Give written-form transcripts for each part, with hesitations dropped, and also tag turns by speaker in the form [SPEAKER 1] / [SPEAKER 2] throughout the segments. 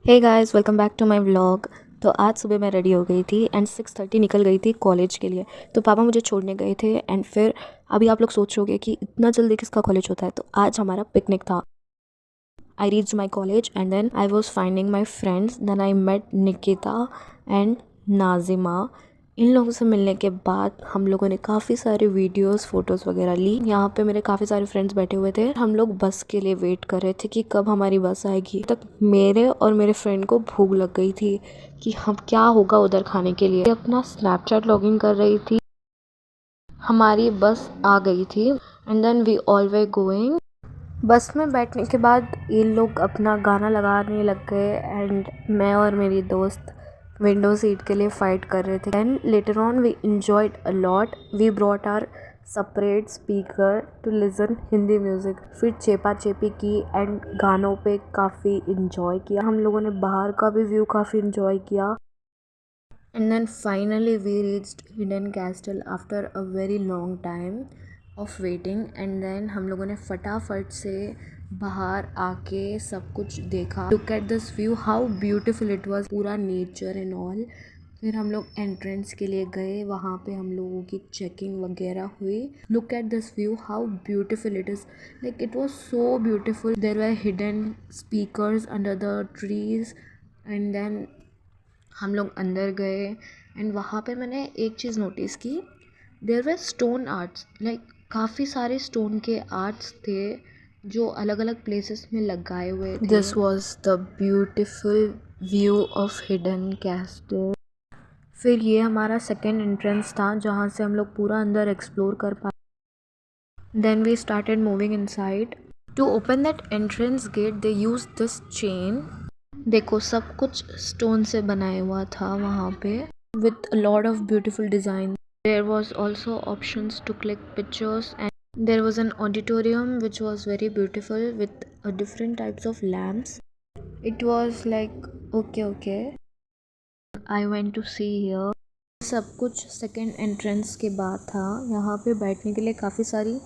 [SPEAKER 1] Hey guys, welcome back to my vlog. तो आज सुबह मैं रेडी हो गई थी एंड 6:30 निकल गई थी कॉलेज के लिए। तो पापा मुझे छोड़ने गए थे एंड फिर अभी आप लोग सोचोगे कि इतना जल्दी किसका कॉलेज होता है। तो आज हमारा पिकनिक था। I reached my college and then I was finding my friends. Then I met Nikita and Nazima. इन लोगों से मिलने के बाद हम लोगों ने काफ़ी सारे वीडियोस फोटोज़ वगैरह ली। यहाँ पे मेरे काफ़ी सारे फ्रेंड्स बैठे हुए थे। हम लोग बस के लिए वेट कर रहे थे कि कब हमारी बस आएगी। तक मेरे और मेरे फ्रेंड को भूख लग गई थी कि हम क्या होगा उधर खाने के लिए। अपना स्नैपचैट लॉगिन कर रही थी। हमारी बस आ गई थी and then we all were going. Bus में बैठने के बाद ये लोग अपना गाना लगाने लग गए एंड मैं और मेरी दोस्त विंडो सीट के लिए फ़ाइट कर रहे थे। And later on we enjoyed a lot. We brought our separate speaker to listen Hindi music. फिर चेपा चेपी की एंड गानों पे काफ़ी इन्जॉय किया। हम लोगों ने बाहर का भी व्यू काफ़ी इन्जॉय किया। And then finally we reached hidden castle after a very long time of waiting. And then हम लोगों ने फटाफट से बाहर आके सब कुछ देखा। Look at this view, how beautiful it was, पूरा नेचर एंड ऑल। फिर हम लोग एंट्रेंस के लिए गए। वहाँ पे हम लोगों की चेकिंग वगैरह हुई। Look at this view, how beautiful it is, like it was so beautiful. There were hidden speakers under the trees. And then हम लोग अंदर गए एंड वहाँ पे मैंने एक चीज़ नोटिस की। There were stone arts, like काफ़ी सारे स्टोन के आर्ट्स थे जो अलग अलग प्लेसेस में लगाए हुए थे। This was the beautiful view of hidden castle. फिर ये हमारा सेकेंड एंट्रेंस था जहाँ से हम लोग पूरा अंदर एक्सप्लोर कर पाए। Then we started moving inside. To open that entrance gate they use this chain. देखो सब कुछ स्टोन से बनाया हुआ था वहाँ पे with a lot of beautiful design. There was also options to click pictures and there was an auditorium which was very beautiful with different types of lamps. It was like okay. I went to see here. सब कुछ second entrance के बाद था। यहाँ पे बैठने के लिए काफ़ी सारी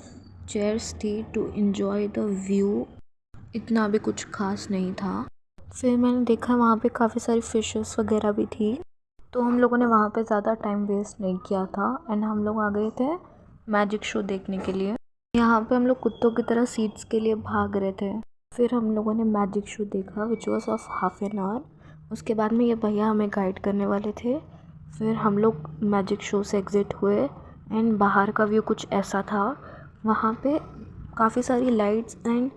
[SPEAKER 1] चेयर्स थी टू enjoy the view। इतना भी कुछ खास नहीं था। फिर मैंने देखा वहाँ पे काफ़ी सारी फिशेस वगैरह भी थी। तो हम लोगों ने वहाँ पे ज़्यादा टाइम वेस्ट नहीं किया था एंड हम लोग आ गए थे मैजिक शो देखने के लिए। यहाँ पे हम लोग कुत्तों की तरह सीट्स के लिए भाग रहे थे। फिर हम लोगों ने मैजिक शो देखा which was of half an hour. उसके बाद में ये भैया हमें गाइड करने वाले थे। फिर हम लोग मैजिक शो से एग्ज़िट हुए एंड बाहर का व्यू कुछ ऐसा था। वहाँ पे काफ़ी सारी लाइट्स एंड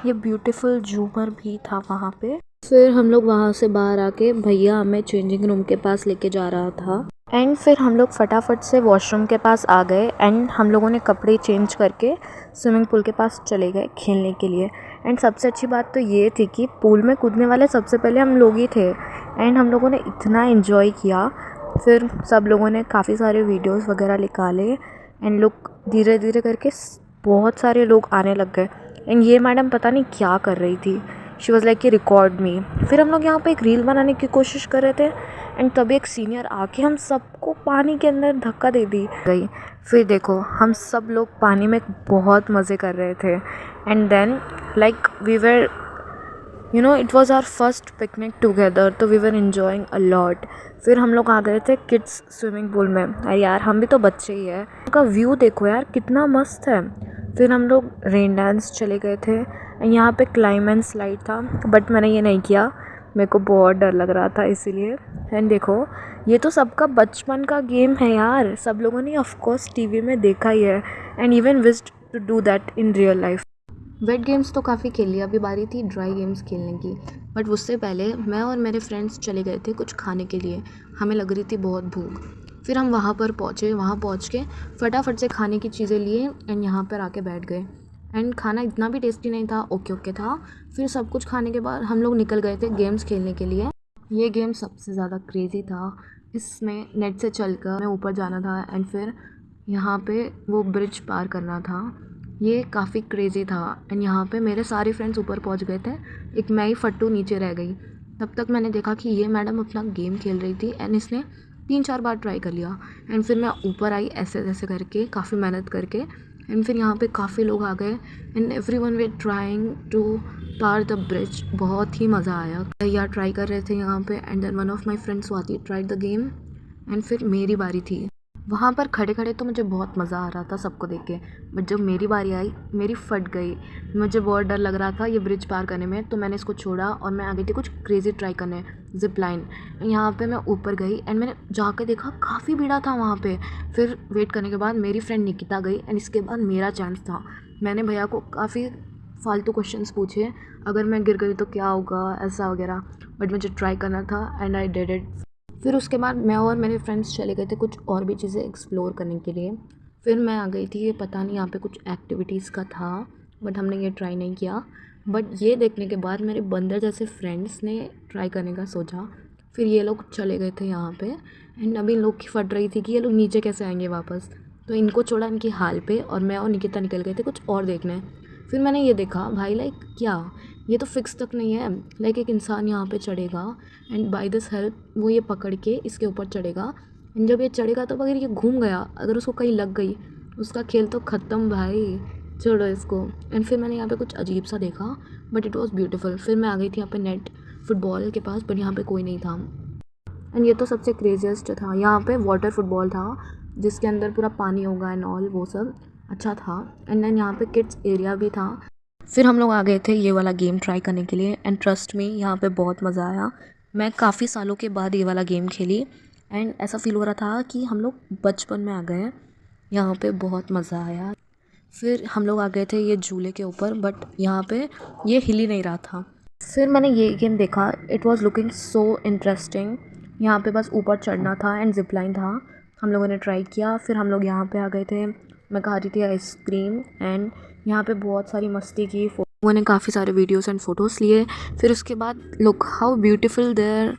[SPEAKER 1] ये ब्यूटीफुल झूमर भी था वहाँ पे। फिर हम लोग वहाँ से बाहर आके भैया हमें चेंजिंग रूम के पास लेके जा रहा था एंड फिर हम लोग फटाफट से वॉशरूम के पास आ गए एंड हम लोगों ने कपड़े चेंज करके स्विमिंग पूल के पास चले गए खेलने के लिए। एंड सबसे अच्छी बात तो ये थी कि पूल में कूदने वाले सबसे पहले हम लोग ही थे एंड हम लोगों ने इतना इन्जॉय किया। फिर सब लोगों ने काफ़ी सारे वीडियोस वगैरह निकाले एंड लोग धीरे धीरे करके बहुत सारे लोग आने लग गए। एंड ये मैडम पता नहीं क्या कर रही थी, शी वॉज़ लाइक कि रिकॉर्ड मी। फिर हम लोग यहाँ पे एक रील बनाने की कोशिश कर रहे थे एंड तभी एक सीनियर आके हम सबको पानी के अंदर धक्का दे दी गई। फिर देखो हम सब लोग पानी में बहुत मज़े कर रहे थे and then like we were it was our first picnic together, तो we were enjoying a lot. फिर हम लोग आ गए थे किड्स स्विमिंग पूल में। अरे यार हम भी तो बच्चे ही हैं। उनका व्यू देखो यार कितना मस्त है। फिर हम लोग रेन डांस चले गए थे। यहाँ पे क्लाइंब एंड स्लाइड था बट मैंने ये नहीं किया, मेरे को बहुत डर लग रहा था इसीलिए। एंड देखो ये तो सबका बचपन का गेम है यार, सब लोगों ने ऑफ कोर्स टीवी में देखा ही है and even wished to do that in real life. Wet games तो काफ़ी खेल लिया, अभी बारी थी ड्राई गेम्स खेलने की। बट उससे पहले मैं और मेरे फ्रेंड्स चले गए थे कुछ खाने के लिए। हमें लग रही थी बहुत भूख। फिर हम वहाँ पर पहुँचे, वहाँ पहुँच के फटाफट से खाने की चीज़ें लिए एंड यहाँ पर आके बैठ गए। एंड खाना इतना भी टेस्टी नहीं था, ओके था। फिर सब कुछ खाने के बाद हम लोग निकल गए थे गेम्स खेलने के लिए। ये गेम सबसे ज़्यादा क्रेज़ी था। इसमें नेट से चलकर हमें ऊपर जाना था एंड फिर यहाँ पे वो ब्रिज पार करना था। ये काफ़ी क्रेज़ी था एंड यहाँ पे मेरे सारे फ्रेंड्स ऊपर पहुँच गए थे, एक मैं ही फट्टू नीचे रह गई। तब तक मैंने देखा कि ये मैडम अपना गेम खेल रही थी एंड इसने 3-4 बार ट्राई कर लिया एंड फिर मैं ऊपर आई ऐसे ऐसे करके काफ़ी मेहनत करके एंड फिर यहाँ पे काफ़ी लोग आ गए and everyone were trying to पार द ब्रिज। बहुत ही मज़ा आया। यार ट्राई कर रहे थे यहाँ पे and then one of my friends Swati tried the game and फिर मेरी बारी थी। वहाँ पर खड़े खड़े तो मुझे बहुत मज़ा आ रहा था सबको देख के, बट जब मेरी बारी आई मेरी फट गई। मुझे बहुत डर लग रहा था ये ब्रिज पार करने में, तो मैंने इसको छोड़ा और मैं आ गई थी कुछ क्रेज़ी ट्राई करने, जिप लाइन। यहाँ पे मैं ऊपर गई एंड मैंने जाके देखा काफ़ी भीड़ा था वहाँ पे। फिर वेट करने के बाद मेरी फ्रेंड निकिता गई एंड इसके बाद मेरा चांस था। मैंने भैया को काफ़ी फालतू क्वेश्चंस पूछे, अगर मैं गिर गई तो क्या होगा, ऐसा वगैरह, बट मुझे ट्राई करना था एंड आई डिड इट। फिर उसके बाद मैं और मेरे फ्रेंड्स चले गए थे कुछ और भी चीज़ें एक्सप्लोर करने के लिए। फिर मैं आ गई थी, ये पता नहीं यहाँ पे कुछ एक्टिविटीज़ का था, बट हमने ये ट्राई नहीं किया। बट ये देखने के बाद मेरे बंदर जैसे फ्रेंड्स ने ट्राई करने का सोचा। फिर ये लोग चले गए थे यहाँ पे एंड अभी इन लोग की फट रही थी कि ये लोग नीचे कैसे आएंगे वापस, तो इनको छोड़ा इनकी हाल पे और मैं और निकिता निकल गए थे कुछ और देखने। फिर मैंने ये देखा भाई लाइक क्या, ये तो फिक्स तक नहीं है, लाइक एक इंसान यहाँ पे चढ़ेगा एंड बाय दिस हेल्प वो ये पकड़ के इसके ऊपर चढ़ेगा एंड जब ये चढ़ेगा तो अगर ये घूम गया, अगर उसको कहीं लग गई, उसका खेल तो ख़त्म भाई, छोड़ो इसको। एंड फिर मैंने यहाँ पे कुछ अजीब सा देखा बट इट वॉज़ ब्यूटीफुल। फिर मैं आ गई थी यहाँ पे नेट फुटबॉल के पास, बट यहाँ पे कोई नहीं था। एंड ये तो सबसे क्रेजियस्ट था, यहाँ पे वाटर फुटबॉल था जिसके अंदर पूरा पानी होगा एंड ऑल, वो सब अच्छा था। एंड देन यहाँ पे किड्स एरिया भी था। फिर हम लोग आ गए थे ये वाला गेम ट्राई करने के लिए एंड ट्रस्ट मी यहाँ पे बहुत मज़ा आया। मैं काफ़ी सालों के बाद ये वाला गेम खेली एंड ऐसा फील हो रहा था कि हम लोग बचपन में आ गए हैं। यहाँ पे बहुत मज़ा आया। फिर हम लोग आ गए थे ये झूले के ऊपर, बट यहाँ पे ये हिल ही नहीं रहा था। फिर मैंने ये गेम देखा, it was looking so interesting. यहाँ पे बस ऊपर चढ़ना था एंड जिप लाइन था। हम लोगों ने ट्राई किया। फिर हम लोग यहाँ पे आ गए थे, मैं खा रही थी आइसक्रीम एंड यहाँ पे बहुत सारी मस्ती की। लोगों ने काफ़ी सारे वीडियोस एंड फ़ोटोज़ लिए। फिर उसके बाद look how beautiful their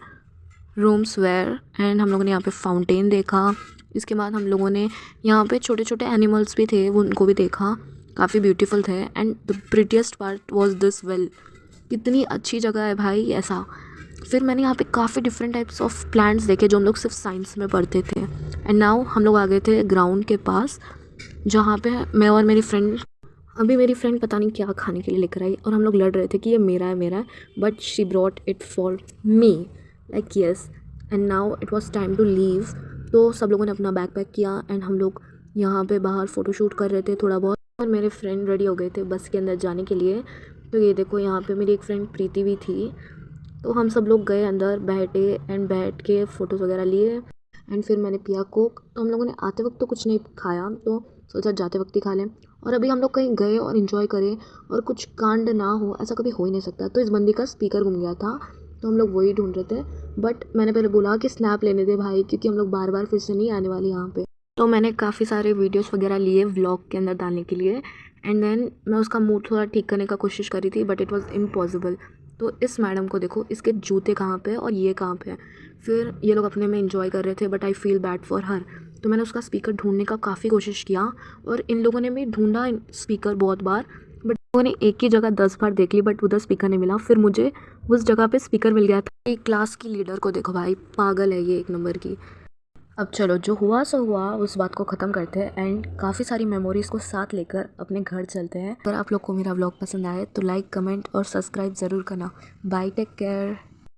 [SPEAKER 1] rooms were and हम लोगों ने यहाँ पे फाउंटेन देखा। इसके बाद हम लोगों ने यहाँ पे छोटे छोटे एनिमल्स भी थे, वो उनको भी देखा, काफ़ी ब्यूटीफुल थे। And the prettiest part was this well, कितनी अच्छी जगह है भाई ऐसा। फिर मैंने यहाँ पे काफ़ी डिफरेंट टाइप्स ऑफ प्लांट्स देखे जो हम लोग सिर्फ साइंस में पढ़ते थे। एंड नाउ हम लोग आ गए थे ग्राउंड के पास, जहाँ पे मैं और मेरी फ्रेंड, अभी मेरी फ्रेंड पता नहीं क्या खाने के लिए लेकर आई और हम लोग लड़ रहे थे कि ये मेरा है मेरा है, but she brought it for me like yes. And now it was time to leave. तो सब लोगों ने अपना बैग पैक किया एंड हम लोग यहाँ पे बाहर फ़ोटोशूट कर रहे थे थोड़ा बहुत, और मेरे फ्रेंड रेडी हो गए थे बस के अंदर जाने के लिए। तो ये देखो यहाँ पे मेरी एक फ्रेंड प्रीति भी थी। तो हम सब लोग गए अंदर, बैठे एंड बैठ के फ़ोटोज़ वगैरह लिए एंड फिर मैंने पिया कोक। तो हम लोगों ने आते वक्त तो कुछ नहीं खाया, तो सोचा जाते वक्त ही खा लें। और अभी हम लोग कहीं गए और इन्जॉय करें और कुछ कांड ना हो, ऐसा कभी हो ही नहीं सकता। तो इस बंदी का स्पीकर गुम गया था, तो हम लोग वही ढूंढ रहे थे। बट मैंने पहले बोला कि स्नैप लेने दे भाई, क्योंकि हम लोग बार बार फिर से नहीं आने वाले यहाँ पे। तो मैंने काफ़ी सारे वीडियोस वगैरह लिए व्लॉग के अंदर डालने के लिए एंड देन मैं उसका मूड थोड़ा ठीक करने का कोशिश करी थी, बट इट वाज इम्पॉसिबल। तो इस मैडम को देखो, इसके जूते कहाँ पे और ये कहाँ पे है। फिर ये लोग अपने में एंजॉय कर रहे थे, but I feel bad for her. तो मैंने उसका स्पीकर ढूंढने का काफ़ी कोशिश किया और इन लोगों ने भी ढूंढा स्पीकर बहुत बार, बट लोगों ने एक ही जगह 10 बार देख ली बट उधर स्पीकर नहीं मिला। फिर मुझे उस जगह पे स्पीकर मिल गया था। एक क्लास की लीडर को देखो भाई, पागल है ये एक नंबर की। अब चलो जो हुआ सो हुआ, उस बात को ख़त्म करते हैं एंड काफ़ी सारी मेमोरीज़ को साथ लेकर अपने घर चलते हैं। अगर आप लोग को मेरा व्लॉग पसंद आए तो लाइक, कमेंट और सब्सक्राइब ज़रूर करना। Bye, take care.